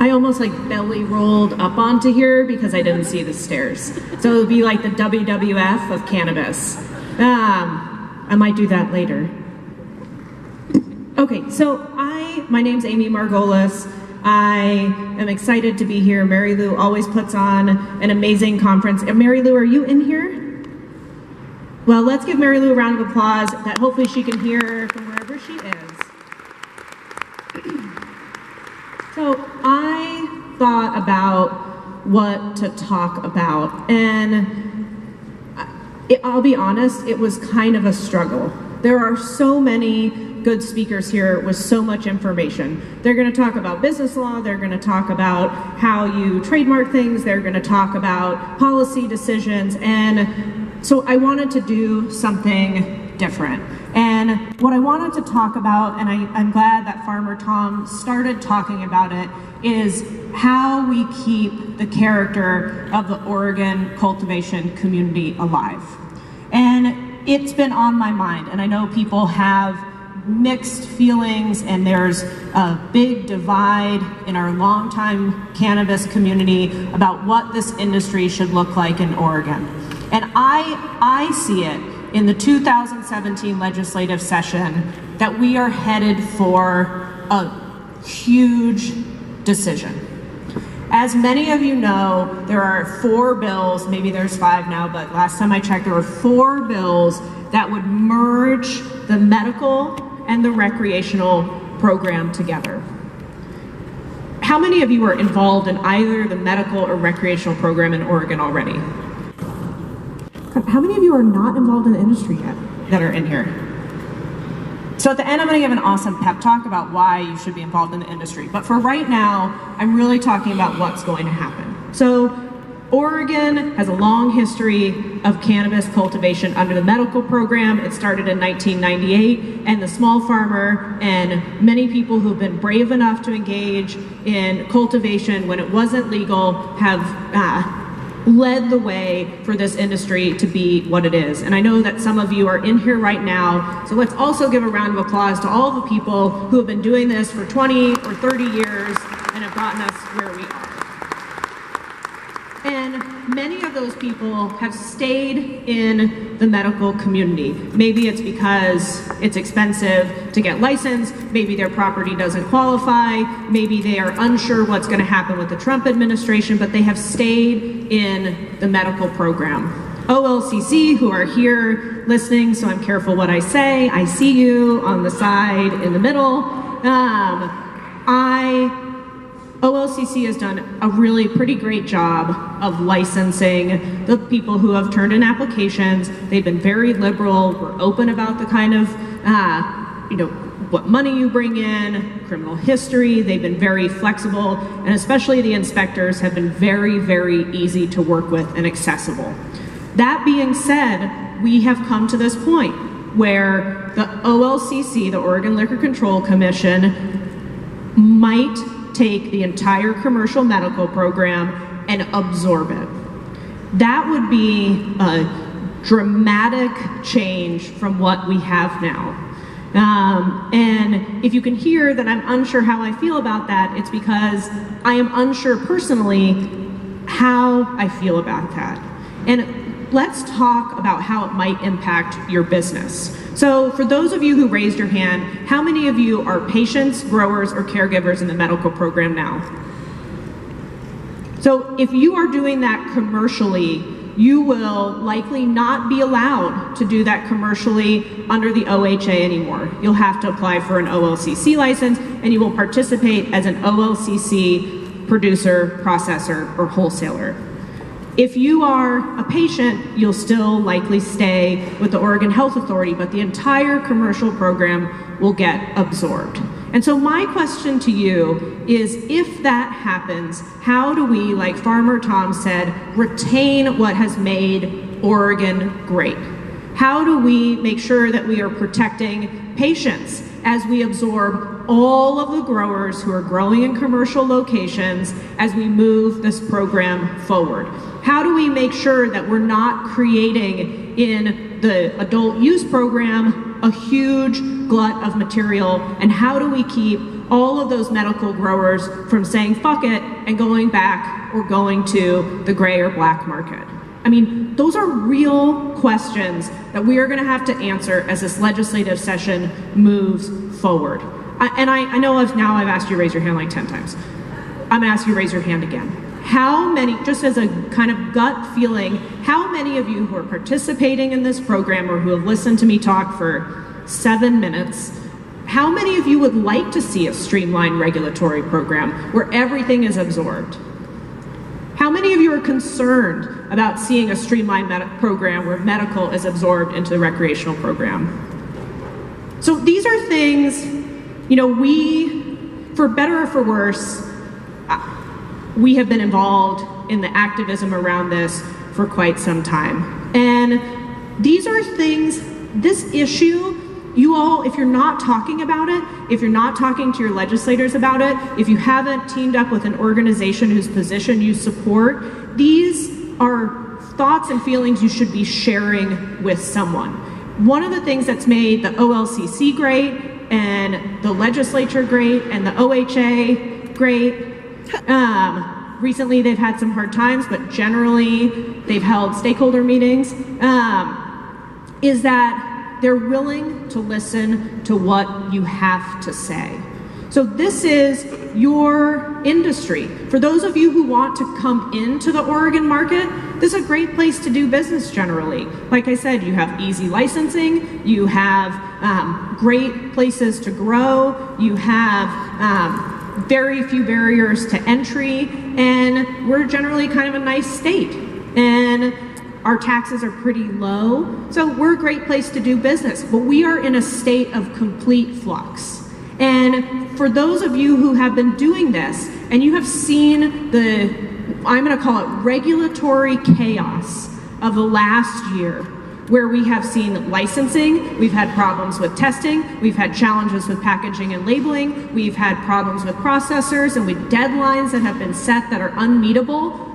I almost like belly rolled up onto here because I didn't see the stairs. So it would be like the WWF of cannabis. I might do that later. Okay, so my name's Amy Margolis. I am excited to be here. Mary Lou always puts on an amazing conference. And Mary Lou, are you in here? Well, let's give Mary Lou a round of applause that hopefully she can hear from wherever she is. So I thought about what to talk about, and I'll be honest, it was kind of a struggle. There are so many good speakers here with so much information. They're going to talk about business law, they're going to talk about how you trademark things, they're going to talk about policy decisions, and so I wanted to do something different. And what I wanted to talk about, and I'm glad that Farmer Tom started talking about it, is how we keep the character of the Oregon cultivation community alive. And it's been on my mind, and I know people have mixed feelings, and there's a big divide in our longtime cannabis community about what this industry should look like in Oregon. And I see it in the 2017 legislative session that we are headed for a huge decision. As many of you know, there are 4 bills, maybe there's 5 now, but last time I checked, there were 4 bills that would merge the medical and the recreational program together. How many of you are involved in either the medical or recreational program in Oregon already? How many of you are not involved in the industry yet that are in here? So at the end, I'm going to give an awesome pep talk about why you should be involved in the industry. But for right now, I'm really talking about what's going to happen. So Oregon has a long history of cannabis cultivation under the medical program. It started in 1998, and the small farmer and many people who've been brave enough to engage in cultivation when it wasn't legal have led the way for this industry to be what it is. And I know that some of you are in here right now, so let's also give a round of applause to all the people who have been doing this for 20 or 30 years and have gotten us where we are. And many of those people have stayed in the medical community. Maybe it's because it's expensive to get licensed, maybe their property doesn't qualify, maybe they are unsure what's going to happen with the Trump administration, but they have stayed in the medical program. OLCC, who are here listening, so I'm careful what I say, I see you on the side in the middle. OLCC has done a really pretty great job of licensing the people who have turned in applications. They've been very liberal. We're open about the kind of, what money you bring in, criminal history. They've been very flexible, and especially the inspectors have been very, very easy to work with and accessible. That being said, we have come to this point where the OLCC, the Oregon Liquor Control Commission, might take the entire commercial medical program and absorb it. That would be a dramatic change from what we have now. And if you can hear that I'm unsure how I feel about that, it's because I am unsure personally how I feel about that. And let's talk about how it might impact your business. So for those of you who raised your hand, how many of you are patients, growers, or caregivers in the medical program now? So if you are doing that commercially, you will likely not be allowed to do that commercially under the OHA anymore. You'll have to apply for an OLCC license, and you will participate as an OLCC producer, processor, or wholesaler. If you are a patient, you'll still likely stay with the Oregon Health Authority, but the entire commercial program will get absorbed. And so my question to you is, if that happens, how do we, like Farmer Tom said, retain what has made Oregon great? How do we make sure that we are protecting patients as we absorb all of the growers who are growing in commercial locations as we move this program forward? How do we make sure that we're not creating in the adult use program a huge glut of material, and how do we keep all of those medical growers from saying fuck it and going back or going to the gray or black market? I mean, those are real questions that we are going to have to answer as this legislative session moves forward. I know I've asked you to raise your hand like 10 times. I'm going to ask you to raise your hand again. How many, just as a kind of gut feeling, how many of you who are participating in this program or who have listened to me talk for 7 minutes, how many of you would like to see a streamlined regulatory program where everything is absorbed? How many of you are concerned about seeing a streamlined program where medical is absorbed into the recreational program? So these are things, you know, we, for better or for worse, we have been involved in the activism around this for quite some time. And these are things, this issue, you all, if you're not talking about it, if you're not talking to your legislators about it, if you haven't teamed up with an organization whose position you support, these are thoughts and feelings you should be sharing with someone. One of the things that's made the OLCC great and the legislature great and the OHA great, recently they've had some hard times, but generally they've held stakeholder meetings, is that they're willing to listen to what you have to say. So this is your industry. For those of you who want to come into the Oregon market, this is a great place to do business generally. Like I said, you have easy licensing, you have great places to grow, you have very few barriers to entry, and we're generally kind of a nice state. And our taxes are pretty low, so we're a great place to do business, but we are in a state of complete flux. And for those of you who have been doing this, and you have seen the, I'm gonna call it regulatory chaos of the last year, where we have seen licensing, we've had problems with testing, we've had challenges with packaging and labeling, we've had problems with processors and with deadlines that have been set that are unmeetable.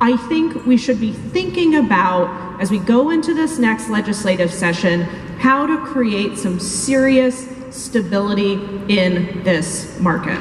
I think we should be thinking about, as we go into this next legislative session, how to create some serious stability in this market.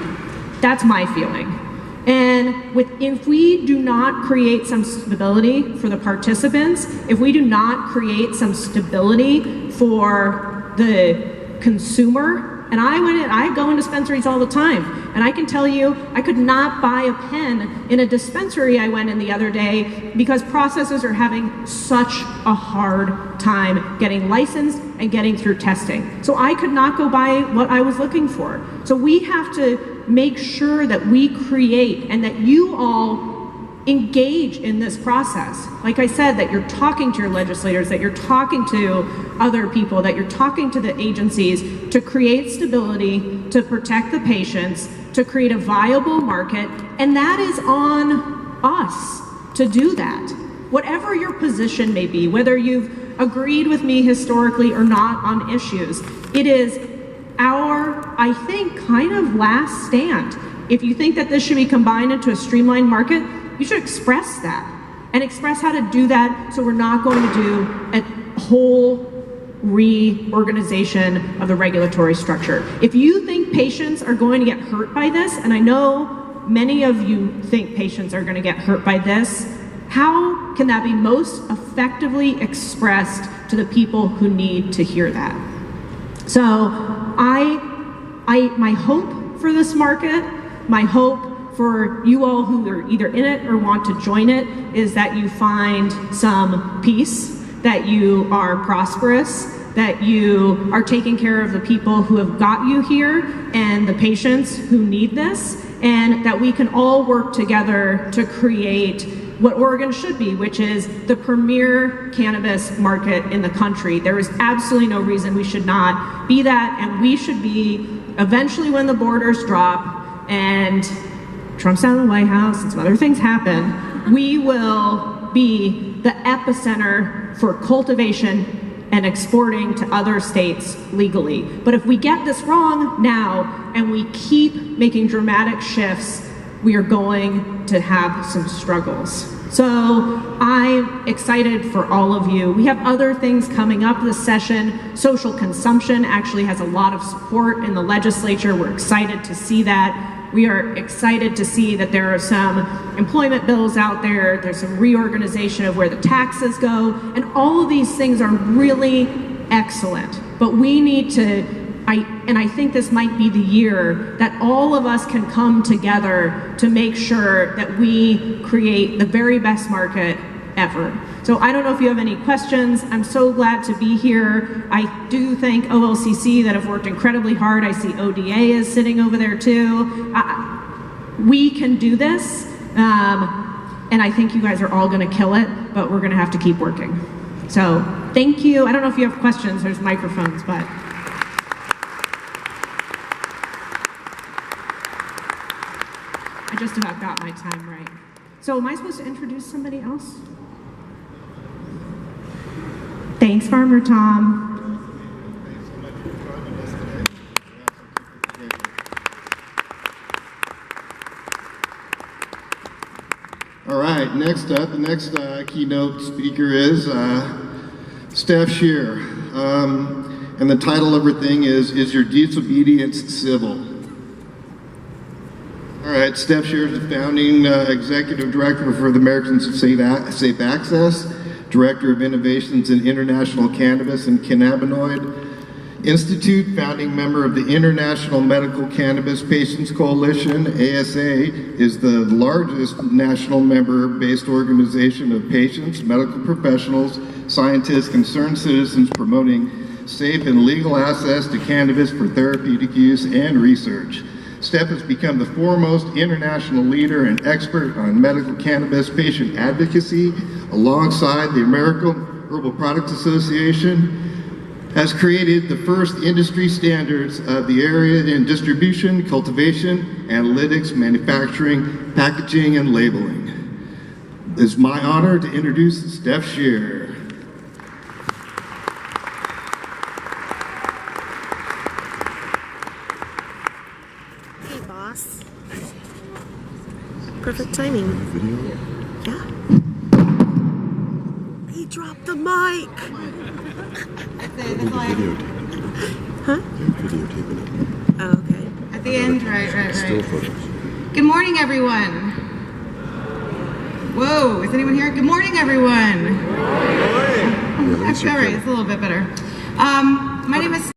That's my feeling. And if we do not create some stability for the participants, if we do not create some stability for the consumer, and I go in dispensaries all the time, and I can tell you, I could not buy a pen in a dispensary I went in the other day because processors are having such a hard time getting licensed and getting through testing. So I could not go buy what I was looking for. So we have to make sure that we create and that you all engage in this process. Like I said, that you're talking to your legislators, that you're talking to other people, that you're talking to the agencies to create stability, to protect the patients, to create a viable market, and that is on us to do that. Whatever your position may be, whether you've agreed with me historically or not on issues, it is our, I think, kind of last stand. If you think that this should be combined into a streamlined market, you should express that and express how to do that so we're not going to do a whole reorganization of the regulatory structure. If you think patients are going to get hurt by this, and I know many of you think patients are going to get hurt by this, how can that be most effectively expressed to the people who need to hear that? So my hope for this market, my hope for you all who are either in it or want to join it, is that you find some peace, that you are prosperous, that you are taking care of the people who have got you here and the patients who need this, and that we can all work together to create what Oregon should be, which is the premier cannabis market in the country. There is absolutely no reason we should not be that, and we should be, eventually when the borders drop and Trump's out of the White House and some other things happen, we will be the epicenter for cultivation and exporting to other states legally. But if we get this wrong now and we keep making dramatic shifts, we are going to have some struggles. So I'm excited for all of you. We have other things coming up this session. Social consumption actually has a lot of support in the legislature. We're excited to see that. We are excited to see that there are some employment bills out there. There's some reorganization of where the taxes go. And all of these things are really excellent. But we need to, and I think this might be the year that all of us can come together to make sure that we create the very best market ever. So I don't know if you have any questions. I'm so glad to be here. I do thank OLCC that have worked incredibly hard. I see ODA is sitting over there too. We can do this, and I think you guys are all gonna kill it, but we're gonna have to keep working. So thank you. I don't know if you have questions, there's microphones, but. I just about got my time right. So am I supposed to introduce somebody else? Thanks, Farmer Tom. All right, next up, the next keynote speaker is Steph Shear. And the title of her thing is Your Disobedience Civil? All right, Steph Shear is the founding executive director for the Americans of Safe Access, director of innovations in international cannabis and cannabinoid institute, founding member of the International Medical Cannabis Patients Coalition. ASA is the largest national member-based organization of patients, medical professionals, scientists, concerned citizens promoting safe and legal access to cannabis for therapeutic use and research. Steph has become the foremost international leader and expert on medical cannabis patient advocacy, alongside the American Herbal Products Association, has created the first industry standards of the area in distribution, cultivation, analytics, manufacturing, packaging, and labeling. It's my honor to introduce Steph Shear. Perfect timing. Video? Yeah. He dropped the mic. They're videotaping. Huh? They're videotaping it. Oh, okay. At the end, right. Still photos. Good morning, everyone. Whoa, is anyone here? Good morning, everyone. Yeah, All right, it's a little bit better. My name is